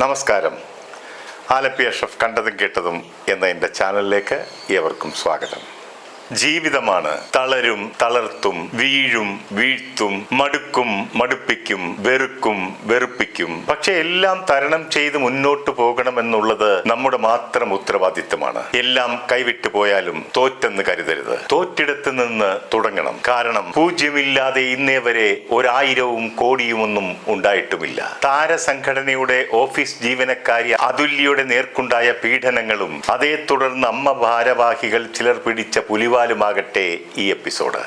നമസ്കാരം. ആലപ്പി അഷ്റഫ് കണ്ടതും കേട്ടതും എന്ന എൻ്റെ ചാനലിലേക്ക് ഏവർക്കും സ്വാഗതം. ജീവിതമാണ് തളരും തളർത്തും വീഴും വീഴ്ത്തും മടുക്കും മടുപ്പിക്കും വെറുക്കും വെറുപ്പിക്കും. പക്ഷെ എല്ലാം തരണം ചെയ്ത് മുന്നോട്ട് പോകണമെന്നുള്ളത് നമ്മുടെ മാത്രം ഉത്തരവാദിത്തമാണ്. എല്ലാം കൈവിട്ടു പോയാലും തോറ്റെന്ന് കരുതരുത്. തോറ്റിടത്ത് നിന്ന് തുടങ്ങണം. കാരണം പൂജ്യമില്ലാതെ ഇന്നേ വരെ 1000 കോടിയുമൊന്നും ഉണ്ടായിട്ടുമില്ല. താരസംഘടനയുടെ ഓഫീസ് ജീവനക്കാരി അതുല്യയുടെ നേർക്കുണ്ടായ പീഡനങ്ങളും അതേ തുടർന്ന് അമ്മ ഭാരവാഹികൾ ചിലർ പിടിച്ച പുലിവാലുമാകട്ടെ ഈ എപ്പിസോഡ്.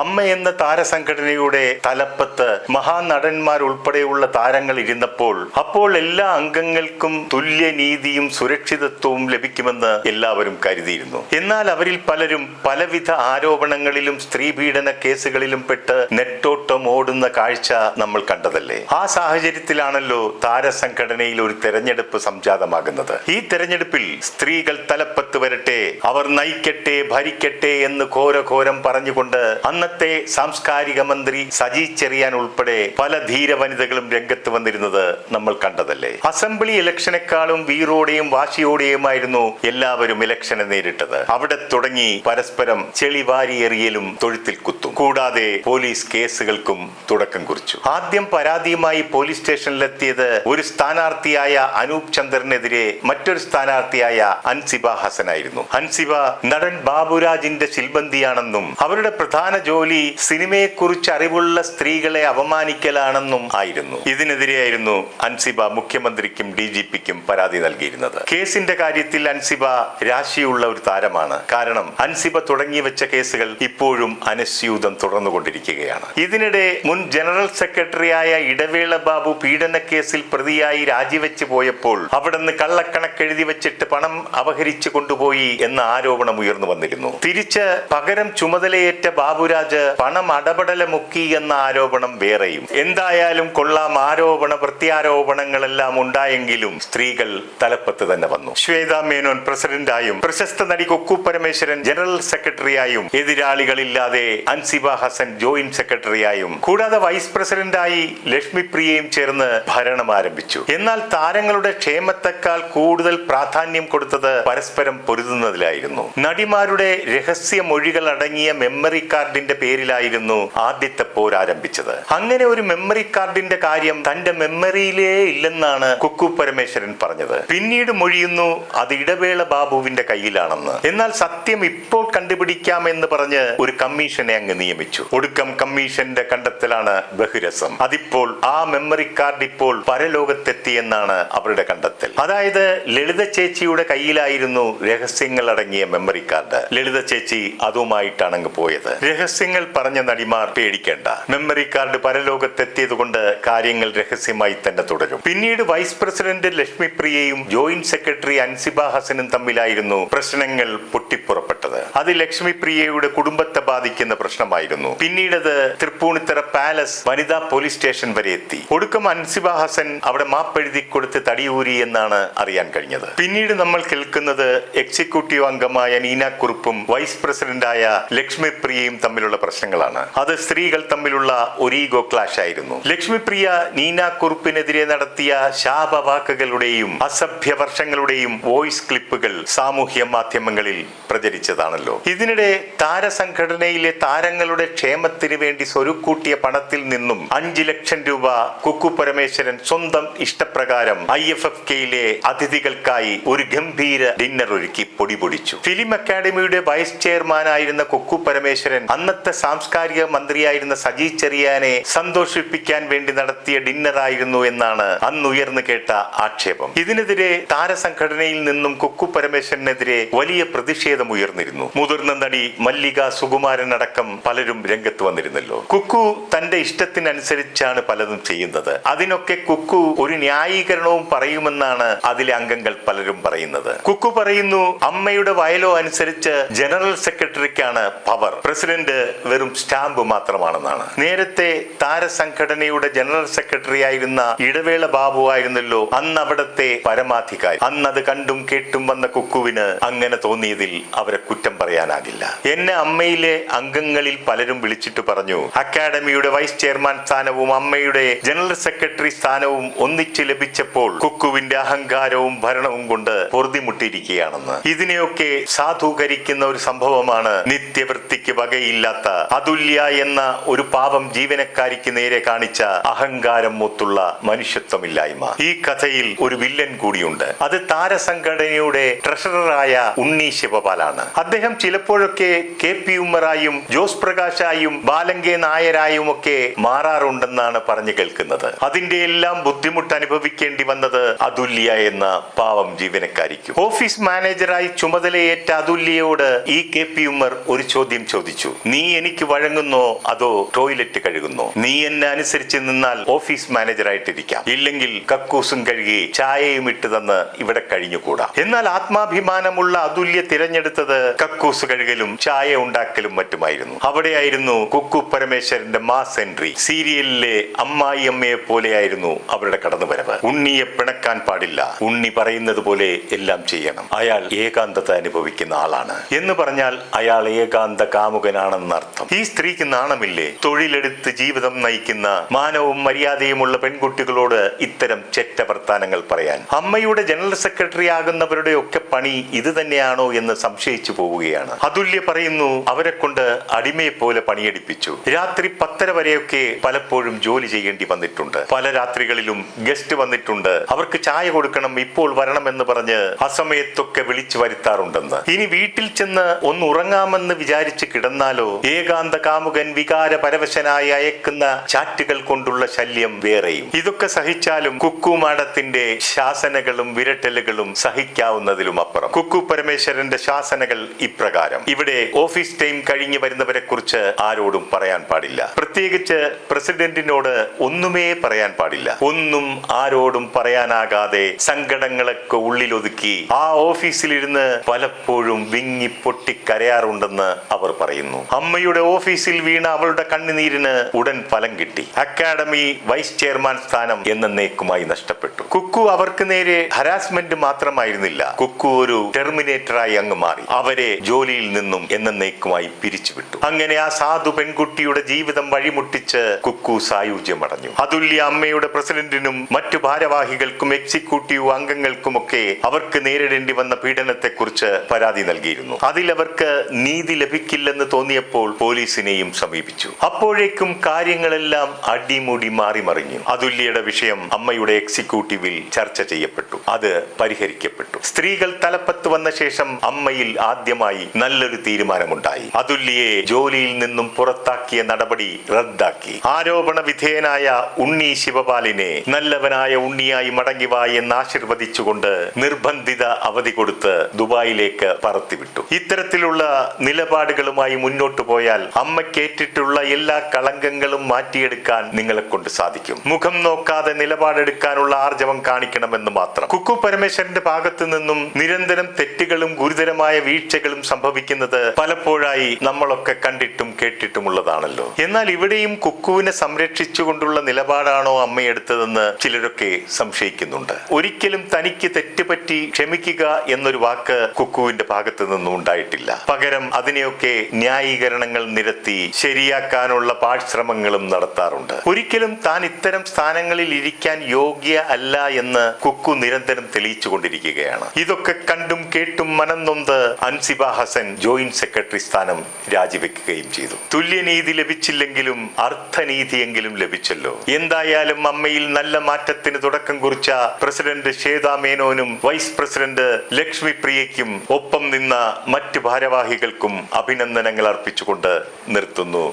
അമ്മ എന്ന താരസംഘടനയുടെ തലപ്പത്ത് മഹാനടന്മാർ ഉൾപ്പെടെയുള്ള താരങ്ങൾ ഇരുന്നപ്പോൾ അപ്പോൾ എല്ലാ അംഗങ്ങൾക്കും തുല്യനീതിയും സുരക്ഷിതത്വവും ലഭിക്കുമെന്ന് എല്ലാവരും കരുതിയിരുന്നു. എന്നാൽ അവരിൽ പലരും പലവിധ ആരോപണങ്ങളിലും സ്ത്രീപീഡന കേസുകളിലും പെട്ട് നെട്ടോട്ടം ഓടുന്ന കാഴ്ച നമ്മൾ കണ്ടതല്ലേ. ആ സാഹചര്യത്തിലാണല്ലോ താരസംഘടനയിൽ ഒരു തെരഞ്ഞെടുപ്പ് സംജാതമാകുന്നത്. ഈ തെരഞ്ഞെടുപ്പിൽ സ്ത്രീകൾ തലപ്പത്ത് വരട്ടെ, അവർ നയിക്കട്ടെ, ഭരിക്കട്ടെ എന്ന് ഘോരഘോരം പറഞ്ഞുകൊണ്ട് അന്നത്തെ സാംസ്കാരിക മന്ത്രി സജി ചെറിയാൻ ഉൾപ്പെടെ പല ധീര വനിതകളും രംഗത്ത് വന്നിരുന്നത് നമ്മൾ കണ്ടതല്ലേ. അസംബ്ലി ഇലക്ഷനേക്കാളും വീറോടെയും വാശിയോടെയുമായിരുന്നു എല്ലാവരും ഇലക്ഷനെ നേരിട്ടത്. അവിടെ തുടങ്ങി പരസ്പരം ചെളിവാരിയെറിയലും തൊഴുത്തിൽ കുത്തും. കൂടാതെ പോലീസ് കേസുകൾക്കും തുടക്കം കുറിച്ചു. ആദ്യം പരാതിയുമായി പോലീസ് സ്റ്റേഷനിലെത്തിയത് ഒരു സ്ഥാനാർത്ഥിയായ അനൂപ് ചന്ദ്രനെതിരെ മറ്റൊരു സ്ഥാനാർത്ഥിയായ അൻസിബ ഹസനായിരുന്നു. അൻസിബ നടൻ ബാബുരാജിന്റെ ശിൽബന്ധിയാണെന്നും അവരുടെ പ്രധാന ജോലി സിനിമയെക്കുറിച്ച് അറിവുള്ള സ്ത്രീകളെ അപമാനിക്കലാണെന്നും ആയിരുന്നു. ഇതിനെതിരെയായിരുന്നു അൻസിബ മുഖ്യമന്ത്രിക്കും DGPക്കും പരാതി നൽകിയിരുന്നത്. കേസിന്റെ കാര്യത്തിൽ അൻസിബ രാശിയുള്ള ഒരു താരമാണ്. കാരണം അൻസിബ തുടങ്ങി വെച്ച കേസുകൾ ഇപ്പോഴും അനസ്യൂതം തുടർന്നുകൊണ്ടിരിക്കുകയാണ്. ഇതിനിടെ മുൻ ജനറൽ സെക്രട്ടറിയായ ഇടവേള ബാബു പീഡന കേസിൽ പ്രതിയായി രാജിവെച്ച് പോയപ്പോൾ അവിടുന്ന് കള്ളക്കണക്കെഴുതി വെച്ചിട്ട് പണം അപഹരിച്ചു കൊണ്ടുപോയി എന്ന ആരോപണം ഉയർന്നു വന്നിരുന്നു. തിരിച്ച് പകരം ചുമതലയേറ്റ ബാബുരാജ് പണം അടപടല മുക്കി എന്ന ആരോപണം വേറെയും. എന്തായാലും കൊള്ളാം, ആരോപണ പ്രത്യാരോപണങ്ങളെല്ലാം ഉണ്ടായെങ്കിലും സ്ത്രീകൾ തലപ്പത്ത് തന്നെ വന്നു. ശ്വേത മേനോൻ പ്രസിഡന്റായും പ്രശസ്ത നടി കുക്കു പരമേശ്വരൻ ജനറൽ സെക്രട്ടറിയായും എതിരാളികളില്ലാതെ അൻസിബ ഹസൻ ജോയിന്റ് സെക്രട്ടറിയായും കൂടാതെ വൈസ് പ്രസിഡന്റായി ലക്ഷ്മി പ്രിയയും ചേർന്ന് ഭരണം ആരംഭിച്ചു. എന്നാൽ താരങ്ങളുടെ ക്ഷേമത്തെക്കാൾ കൂടുതൽ പ്രാധാന്യം കൊടുത്തത് പരസ്പരം പൊരുതുന്നതിലായിരുന്നു. നടിമാരുടെ രഹസ്യ മൊഴികൾ അടങ്ങിയ മെമ്മറി കാർഡിന്റെ പേരിലായിരുന്നു ആദ്യത്തെ പോരാരംഭിച്ചത്. അങ്ങനെ ഒരു മെമ്മറി കാർഡിന്റെ കാര്യം തന്റെ മെമ്മറിയിലേ ഇല്ലെന്നാണ് കുക്കു പരമേശ്വരൻ പറഞ്ഞത്. പിന്നീട് മൊഴിയുന്നു അത് ഇടവേള ബാബുവിന്റെ കയ്യിലാണെന്ന്. എന്നാൽ സത്യം ഇപ്പോൾ കണ്ടുപിടിക്കാമെന്ന് പറഞ്ഞ് ഒരു കമ്മീഷനെ അങ്ങ് നിയമിച്ചു. ഒടുക്കം കമ്മീഷന്റെ കണ്ടെത്തലാണ് ബഹുരസം. അതിപ്പോൾ ആ മെമ്മറി കാർഡ് ഇപ്പോൾ പരലോകത്തെത്തിയെന്നാണ് അവരുടെ കണ്ടെത്തൽ. അതായത് ലളിത ചേച്ചിയുടെ കയ്യിലായിരുന്നു രഹസ്യങ്ങൾ അടങ്ങിയ മെമ്മറി കാർഡ്. ലളിത ചേച്ചി അതുമായിട്ടാണ് അങ്ങ് പോയത്. രഹസ്യങ്ങൾ പറഞ്ഞ നടിമാർ പേടിക്കേണ്ട, മെമ്മറി കാർഡ് പരലോകത്തെത്തിയത് കൊണ്ട് കാര്യങ്ങൾ രഹസ്യമായി തന്നെ തുടരും. പിന്നീട് വൈസ് പ്രസിഡന്റ് ലക്ഷ്മി പ്രിയയും ജോയിന്റ് സെക്രട്ടറി അൻസിബ ഹസനും തമ്മിലായിരുന്നു പ്രശ്നങ്ങൾ പൊട്ടിപ്പുറപ്പെട്ടത്. അത് ലക്ഷ്മി പ്രിയയുടെ കുടുംബത്തെ ബാധിക്കുന്ന പ്രശ്നമായിരുന്നു. പിന്നീട് അത് തൃപ്പൂണിത്തറ പാലസ് വനിതാ പോലീസ് സ്റ്റേഷൻ വരെ എത്തി. ഒടുക്കം അൻസിബ ഹസൻ അവിടെ മാപ്പെഴുതി കൊടുത്ത് തടിയൂരി എന്നാണ് അറിയാൻ കഴിഞ്ഞത്. പിന്നീട് നമ്മൾ കേൾക്കുന്നത് എക്സിക്യൂട്ടീവ് അംഗമായ നീന കുറുപ്പും വൈസ് പ്രസിഡന്റായ ലക്ഷ്മി പ്രിയയും തമ്മിലുള്ള പ്രശ്നങ്ങളാണ്. അത് സ്ത്രീകൾ തമ്മിലുള്ള ഒരു ഈഗോ ക്ലാഷ് ആയിരുന്നു. ലക്ഷ്മി പ്രിയ നീന കുറുപ്പിനെതിരെ നടത്തിയ ശാപവാക്കുകളുടെയും അസഭ്യവർഷങ്ങളുടെയും വോയിസ് ക്ലിപ്പുകൾ സാമൂഹ്യ മാധ്യമങ്ങളിൽ പ്രചരിച്ചതാണല്ലോ. ഇതിനിടെ താരസംഘടനയിലെ താരങ്ങളുടെ ക്ഷേമത്തിന് വേണ്ടി സ്വരുക്കൂട്ടിയ പണത്തിൽ നിന്നും 5 ലക്ഷം രൂപ കുക്കു പരമേശ്വരൻ സ്വന്തം ഇഷ്ടപ്രകാരം IFFKയിലെ അതിഥികൾക്കായി ഒരു ഗംഭീര ഡിന്നർ ഒരുക്കി പൊടിപൊടിച്ചു. ഫിലിം അക്കാദമിയുടെ വൈസ് ചെയർമാനായിരുന്ന കുക്കു പരമേശ്വരൻ അന്നത്തെ സാംസ്കാരിക മന്ത്രിയായിരുന്ന സജി ചെറിയാനെ സന്തോഷിപ്പിക്കാൻ വേണ്ടി നടത്തിയ ഡിന്നറായിരുന്നു എന്നാണ് അന്ന് ഉയർന്നു കേട്ട ആക്ഷേപം. ഇതിനെതിരെ താരസംഘടനയിൽ നിന്നും കുക്കു പരമേശ്വരനെതിരെ വലിയ പ്രതിഷേധം ഉയർന്നിരുന്നു. മുതിർന്ന നടി മല്ലിക സുകുമാരൻ അടക്കം പലരും രംഗത്ത് വന്നിരുന്നല്ലോ. കുക്കു തന്റെ ഇഷ്ടത്തിനനുസരിച്ചാണ് പലതും ചെയ്യുന്നത്. അതിനൊക്കെ കുക്കു ഒരു ന്യായീകരണവും പറയുമെന്നാണ് അതിലെ അംഗങ്ങൾ പലരും പറയുന്നത്. കുക്കു പറയുന്നു, അമ്മയുടെ വയലോ അനുസരിച്ച് ജനറൽ സെക്രട്ടറിക്കാണ് പവർ, പ്രസിഡന്റ് വെറും സ്റ്റാമ്പ് മാത്രമാണെന്നാണ്. നേരത്തെ താരസംഘടനയുടെ ജനറൽ സെക്രട്ടറി ആയിരുന്ന ഇടവേള ബാബു ആയിരുന്നല്ലോ അന്ന് അവിടത്തെ പരമാധികാരി. അന്നത് കണ്ടും കേട്ടും വന്ന കുക്കുവിന് അങ്ങനെ തോന്നിയതിൽ അവരെ കുറ്റം പറയാനാകില്ല. എന്നെ അമ്മയിലെ അംഗങ്ങളിൽ പലരും വിളിച്ചിട്ട് പറഞ്ഞു, അക്കാഡമിയുടെ വൈസ് ചെയർമാൻ സ്ഥാനവും അമ്മയുടെ ജനറൽ സെക്രട്ടറി സ്ഥാനവും ഒന്നിച്ച് ലഭിച്ചപ്പോൾ കുക്കുവിന്റെ അഹങ്കാരവും ഭരണവും കൊണ്ട് പൊറുതിമുട്ടിയിരിക്കുകയാണെന്ന്. ഇതിനെയൊക്കെ സാധൂകരിക്കുന്ന ഒരു സംഭവമാണ് നിത്യവൃത്തിക്ക് വകയില്ലാത്ത അതുല്യ എന്ന ഒരു പാവം ജീവനക്കാരിക്ക് നേരെ കാണിച്ച അഹങ്കാരം മൂത്തുള്ള മനുഷ്യത്വമില്ലായ്മ. ഈ കഥയിൽ ഒരു വില്ലൻ കൂടിയുണ്ട്. അത് താരസംഘടനയുടെ ട്രഷററായ ഉണ്ണി ശിവപാലാണ്. അദ്ദേഹം ചിലപ്പോഴൊക്കെ KP ഉമ്മറായും ജോസ് പ്രകാശായും ബാലങ്കെ നായരായും ഒക്കെ മാറാറുണ്ടെന്നാണ് പറഞ്ഞു കേൾക്കുന്നത്. അതിന്റെ എല്ലാം ബുദ്ധിമുട്ട് അനുഭവിക്കേണ്ടി വന്നത് അതുല്യ എന്ന പാവം ജീവനക്കാരിക്കും. ഓഫീസ് മാനേജറായി ചുമതലയേറ്റ അതുല്യയോട് ഈ KP ഉമ്മർ ഒരു ചോദ്യം ചോദിച്ചു. നീ എനിക്ക് വഴങ്ങുന്നോ അതോ ടോയ്ലറ്റ് കഴുകുന്നോ? നീ എന്നെ അനുസരിച്ച് നിന്നാൽ ഓഫീസ് മാനേജറായിട്ടിരിക്കാം, ഇല്ലെങ്കിൽ കക്കൂസും കഴുകി ചായയും ഇട്ട് തന്ന് ഇവിടെ കഴിഞ്ഞുകൂടാ. എന്നാൽ ആത്മാഭിമാനമുള്ള അതുല്യ തിരഞ്ഞെടുത്തത് കക്കൂസ് കഴുകലും ചായ ഉണ്ടാക്കലും മറ്റുമായിരുന്നു. അവിടെയായിരുന്നു കുക്കു പരമേശ്വരന്റെ മാസ് എൻട്രി. സീരിയലിലെ അമ്മായിയമ്മയെ പോലെയായിരുന്നു അവരുടെ കടന്നുവരവ്. ഉണ്ണിയെ പിണക്കാൻ പാടില്ല, ഉണ്ണി പറയുന്നത് പോലെ എല്ലാം ചെയ്യണം. അയാൾ ഏകാന്തത അനുഭവിക്കുന്ന ആളാണ് എന്ന് പറഞ്ഞാൽ അയാൾ ഏകാന്ത കാമുകനാണെന്നർത്ഥം. ഈ സ്ത്രീക്ക് നാണമില്ലേ? തൊഴിലെടുത്ത് ജീവിതം നയിക്കുന്ന മാനവും മര്യാദയുമുള്ള പെൺകുട്ടികളോട് ഇത്തരം ചെറ്റ വർത്താനങ്ങൾ പറയാൻ. അമ്മയുടെ ജനറൽ സെക്രട്ടറി ആകുന്നവരുടെ ഒക്കെ പണി ഇത് തന്നെയാണോ എന്ന് സംശയിച്ചു പോവുകയാണ്. അതുല്യ പറയുന്നു, അവരെ കൊണ്ട് അടിമയെ പോലെ പണിയെടുപ്പിച്ചു. രാത്രി 10:30 വരെയൊക്കെ പലപ്പോഴും ജോലി ചെയ്യേണ്ടി വന്നിട്ടുണ്ട്. പല രാത്രികളിലും ഗസ്റ്റ് വന്നിട്ടുണ്ട്. അവർക്ക് ചായ കൊടുക്കണം, ഇപ്പോൾ വരണമെന്ന് പറഞ്ഞ് അസമയത്തൊക്കെ വിളിച്ചു വരുത്താറുണ്ടെന്ന്. ഇനി വീട്ടിൽ ചെന്ന് ഒന്ന് ഉറങ്ങാമെന്ന് വിചാരിച്ച് കിടന്നാലോ ഏകാന്ത കാമുകൻ വികാര പരവശനായി അയക്കുന്ന ചാറ്റുകൾ കൊണ്ടുള്ള ശല്യം വേറെയും. ഇതൊക്കെ സഹിച്ചാലും കുക്കു മാഡത്തിന്റെ ശാസനകളും വിരട്ടലുകളും സഹിക്കാവുന്നതിലും അപ്പുറം. കുക്കു പരമേശ്വരന്റെ ശാസനകൾ ഇപ്രകാരം: ഇവിടെ ഓഫീസ് ടൈം കഴിഞ്ഞു വരുന്നവരെ കുറിച്ച് ആരോടും പറയാൻ പാടില്ല. പ്രത്യേകിച്ച് പ്രസിഡന്റിനോട് ഒന്നുമേ പറയാൻ പാടില്ല. ഒന്നും ആരോടും പറയാനാകാതെ സങ്കടങ്ങളൊക്കെ ഉള്ളിലൊതുക്കി ആ ഓഫീസിലിരുന്ന് പലപ്പോഴും വിങ്ങി പൊട്ടി കരയാറുണ്ടെന്ന് അവർ പറയുന്നു. അമ്മയുടെ ഓഫീസിൽ വീണ അവളുടെ കണ്ണുനീരിന് ഉടൻ ഫലം കിട്ടി. അക്കാഡമി വൈസ് ചെയർമാൻ സ്ഥാനം എന്നേക്കുമായി നഷ്ടപ്പെട്ടു. കുക്കു അവർക്ക് നേരെ ഹരാസ്മെന്റ് മാത്രമായിരുന്നില്ല, കുക്കു ഒരു ടെർമിനേറ്ററായി അങ്ങ് മാറി. അവരെ ജോലിയിൽ നിന്നും എന്നേക്കുമായി പിരിച്ചുവിട്ടു. അങ്ങനെ ആ സാധു പെൺകുട്ടിയുടെ ജീവിതം വഴിമുട്ടിച്ച് കുക്കു സായുജ്യമടഞ്ഞു. അതുല്യ അമ്മയുടെ പ്രസിഡന്റിനും മറ്റു ഭാരവാഹികൾക്കും എക്സിക്യൂട്ടീവ് അംഗങ്ങൾക്കുമൊക്കെ അവർക്ക് നേരിടേണ്ടി വന്ന പീഡനത്തെക്കുറിച്ച് പരാതി നൽകിയിരുന്നു. അതിൽ അവർക്ക് നീതി ലഭിക്കില്ലെന്ന് തോന്നിയപ്പോൾ പോലീസിനെയും സമീപിച്ചു. അപ്പോഴേക്കും കാര്യങ്ങളെല്ലാം അടിമുടി മാറി മറിഞ്ഞു. അതുല്യയുടെ വിഷയം അമ്മയുടെ എക്സിക്യൂട്ടീവിൽ ചർച്ച ചെയ്യപ്പെട്ടു. അത് പരിഹരിക്കപ്പെട്ടു. സ്ത്രീകൾ തലപ്പത്ത് വന്ന ശേഷം അമ്മയിൽ ആദ്യമായി നല്ലൊരു തീരുമാനമുണ്ടായി. അതുല്യയെ ജോലിയിൽ നിന്നും പുറത്താക്കിയ നടപടി റദ്ദാക്കി. ആരോപണ വിധേയനായ ഉണ്ണി ശിവപാലിനെ നല്ലവനായ ഉണ്ണിയായി മടങ്ങിവാ എന്ന് ആശീർവദിച്ചുകൊണ്ട് നിർബന്ധിത അവധി കൊടുത്ത് ദുബായിലേക്ക് പറത്തിവിട്ടു. ഇത്തരത്തിലുള്ള നിലപാടുകളുമായി മുന്നോട്ടു പോയാൽ അമ്മക്കേറ്റിട്ടുള്ള എല്ലാ കളങ്കങ്ങളും മാറ്റിയെടുക്കാൻ നിങ്ങളെ കൊണ്ട് സാധിക്കും. മുഖം നോക്കാതെ നിലപാടെടുക്കാനുള്ള ആർജവം കാണിക്കണമെന്ന് മാത്രം. കുക്കു പരമേശ്വരന്റെ ഭാഗത്തു നിന്നും നിരന്തരം തെറ്റുകളും ഗുരുതരമായ വീഴ്ചകളും സംഭവിക്കുന്നത് പലപ്പോഴായി നമ്മളൊക്കെ കണ്ടിട്ടും കേട്ടിട്ടുമുള്ളതാണല്ലോ. എന്നാൽ ഇവിടെയും കുക്കുവിനെ സംരക്ഷിച്ചുകൊണ്ടുള്ള നിലപാടാണോ അമ്മയെടുത്തതെന്ന് ചിലരൊക്കെ സംശയിക്കുന്നുണ്ട്. ഒരിക്കലും തനിക്ക് തെറ്റുപറ്റി ക്ഷമിക്കുക എന്നൊരു വാക്ക് കുക്കുവിന്റെ ഭാഗത്തു നിന്നും ഉണ്ടായിട്ടില്ല. പകരം അതിനെയൊക്കെ ന്യായീകരണങ്ങൾ നിരത്തി ശരിയാക്കാനുള്ള പാഴ്ശ്രമങ്ങളും നടത്താറുണ്ട്. ഒരിക്കലും താൻ ഇത്തരം സ്ഥാനങ്ങളിൽ ഇരിക്കാൻ യോഗ്യ അല്ല എന്ന് കുക്കു നിരന്തരം തെളിയിച്ചുകൊണ്ടിരിക്കുകയാണ്. ഇതൊക്കെ കണ്ടും കേട്ടും മനം നൊന്ത് അൻസിബ ഹസൻ ജോയിന്റ് സെക്രട്ടറി സ്ഥാനം രാജിവെക്കുകയും ചെയ്തു. തുല്യനീതി ലഭിച്ചില്ലെങ്കിലും അർത്ഥനീതിയെങ്കിലും ലഭിച്ചല്ലോ. എന്തായാലും അമ്മയിൽ നല്ല മാറ്റത്തിന് തുടക്കം കുറിച്ച പ്രസിഡന്റ് ശ്വേതാ മേനോനും വൈസ് പ്രസിഡന്റ് ലക്ഷ്മി പ്രിയയ്ക്കും ഒപ്പം നിന്ന മറ്റ് ഭാരവാഹികൾക്കും അഭിനന്ദനങ്ങൾ അർപ്പിച്ചുകൊണ്ട് നിർത്തുന്നു.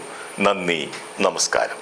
നന്ദി, നമസ്കാരം.